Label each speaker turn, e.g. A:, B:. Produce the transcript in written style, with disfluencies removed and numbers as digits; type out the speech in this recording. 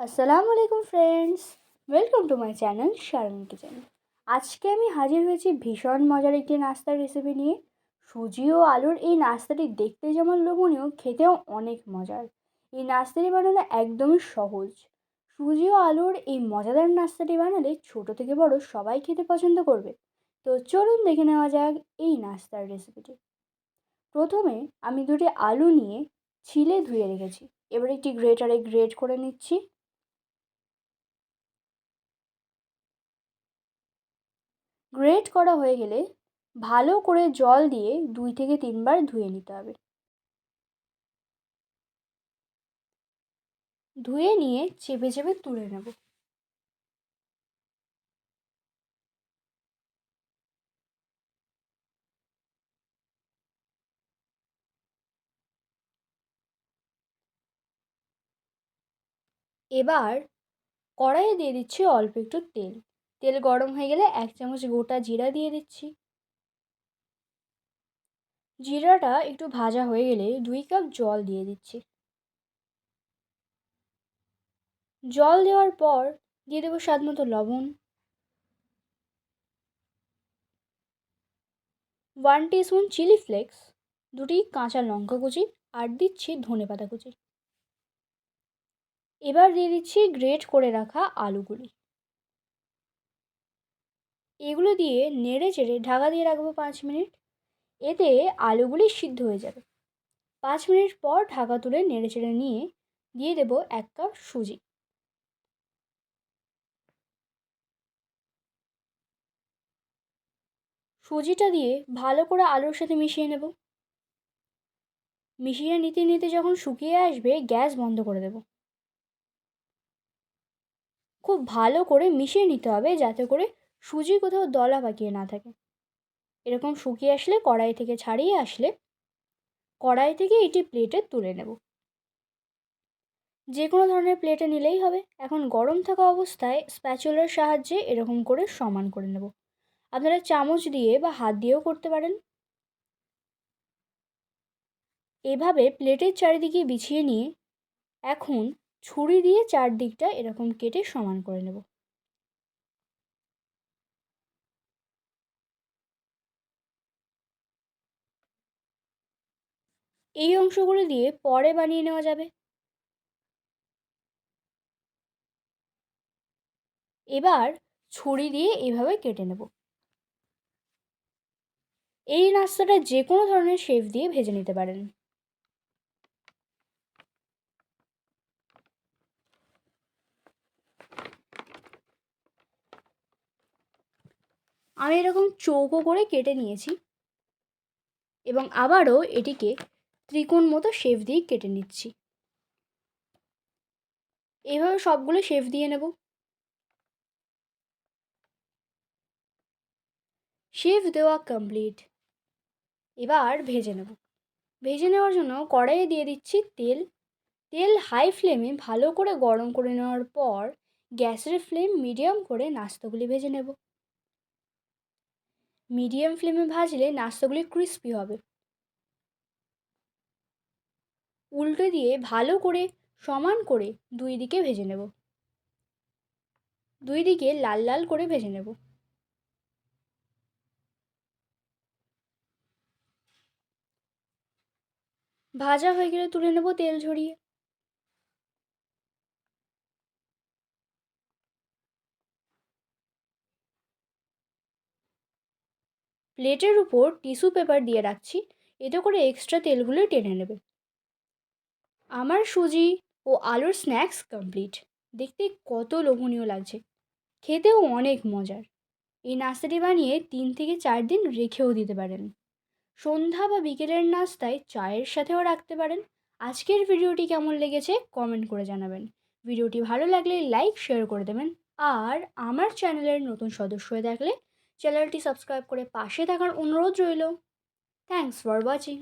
A: আসসালামু আলাইকুম friends, welcome to my channel Sharmin kitchen. আজকে আমি হাজির হয়েছি ভীষণ মজার একটি নাস্তার রেসিপি নিয়ে। সুজি ও আলুর এই নাস্তাটি দেখতে যেমন লোভনীয়, খেতেও অনেক মজার। এই নাস্তাটি বানানো একদমই সহজ। সুজি ও আলুর এই মজাদার নাস্তাটি বানালে ছোট থেকে বড় সবাই খেতে পছন্দ করবে। তো চলুন দেখে নেওয়া যাক এই নাস্তার রেসিপিটি। প্রথমে আমি দুটি আলু নিয়ে ছিলে ধুয়ে রেখেছি। এবার একটি গ্রেটারে গ্রেট করে নিচ্ছি। গ্রেট করা হয়ে গেলে ভালো করে জল দিয়ে 2 থেকে 3 বার ধুয়ে নিতে হবে। ধুয়ে নিয়ে চেপে চেপে তুলে নেব। এবার কড়াইয়ে দিয়ে দিচ্ছি অল্প একটু তেল। তেল গরম হয়ে গেলে 1 চামচ গোটা জিরা দিয়ে দিচ্ছি। জিরাটা একটু ভাজা হয়ে গেলে 2 কাপ জল দিয়ে দিচ্ছি। জল দেওয়ার পর দিয়ে দেবো স্বাদ মতো লবণ, 1 টিস্পুন চিলি ফ্লেক্স, 2টি কাঁচা লঙ্কা কুচি, আর দিচ্ছি ধনেপাতা কুচি। এবার দিয়ে দিচ্ছি গ্রেট করে রাখা আলুগুলি। এগুলো দিয়ে নেড়ে চেড়ে ঢাকা দিয়ে রাখবো 5 মিনিট। এতে আলুগুলি সিদ্ধ হয়ে যাবে। 5 মিনিট পর ঢাকা তুলে নেড়ে চেড়ে নিয়ে দিয়ে দেবো 1 কাপ সুজি। সুজিটা দিয়ে ভালো করে আলুর সাথে মিশিয়ে নেব। মিশিয়ে নিতে নিতে যখন শুকিয়ে আসবে গ্যাস বন্ধ করে দেব। খুব ভালো করে মিশিয়ে নিতে হবে যাতে করে সুজি কোথাও দলা পাকিয়ে না থাকে। এরকম শুকিয়ে আসলে কড়াই থেকে ছাড়িয়ে আসলে কড়াই থেকে এটি প্লেটে তুলে নেব। যে কোনো ধরনের প্লেটে নিলেই হবে। এখন গরম থাকা অবস্থায় স্প্যাচুলার সাহায্যে এরকম করে সমান করে নেব। আপনারা চামচ দিয়ে বা হাত দিয়েও করতে পারেন। এভাবে প্লেটের চারিদিকে বিছিয়ে নিয়ে এখন ছুরি দিয়ে চারদিকটা এরকম কেটে সমান করে নেব। এই অংশগুলো দিয়ে পরে বানিয়ে নেওয়া যাবে। এবার ছুরি দিয়ে এইভাবে কেটে নেব। এই নাস্তাটা যে কোনো ধরনের শেপ দিয়ে ভেজে নিতে পারেন। আমি এরকম চৌকো করে কেটে নিয়েছি এবং আবারও এটিকে ত্রিকোণ মতো শেপ দিয়ে কেটে নিচ্ছি। এইভাবে সবগুলো শেপ দিয়ে নেব। শেপ দেওয়া কমপ্লিট। এবার ভেজে নেব। ভেজে নেওয়ার জন্য কড়াইয়ে দিয়ে দিচ্ছি তেল। তেল হাই ফ্লেমে ভালো করে গরম করে নেওয়ার পর গ্যাসের ফ্লেম মিডিয়াম করে নাস্তাগুলি ভেজে নেব। মিডিয়াম ফ্লেমে ভাজলে নাস্তাগুলি ক্রিস্পি হবে। উল্টে দিয়ে ভালো করে সমান করে 2 দিকে ভেজে নেব। 2 দিকে লাল লাল করে ভেজে নেব। ভাজা হয়ে গেলে তুলে নেব তেল ঝরিয়ে। প্লেটের উপর টিস্যু পেপার দিয়ে রাখছি, এতে করে এক্সট্রা তেলগুলো টেনে নেবে। আমার সুজি ও আলুর স্ন্যাক্স কমপ্লিট। দেখতে কত লোভনীয় লাগছে, খেতেও অনেক মজার। এই নাস্তাটি বানিয়ে 3 থেকে 4 দিন রেখেও দিতে পারেন। সন্ধ্যা বা বিকেলের নাস্তায় চায়ের সাথেও রাখতে পারেন। আজকের ভিডিওটি কেমন লেগেছে কমেন্ট করে জানাবেন। ভিডিওটি ভালো লাগলে লাইক শেয়ার করে দেবেন। আর আমার চ্যানেলের নতুন সদস্য হয়ে থাকলে চ্যানেলটি সাবস্ক্রাইব করে পাশে থাকার অনুরোধ রইল। Thanks for watching.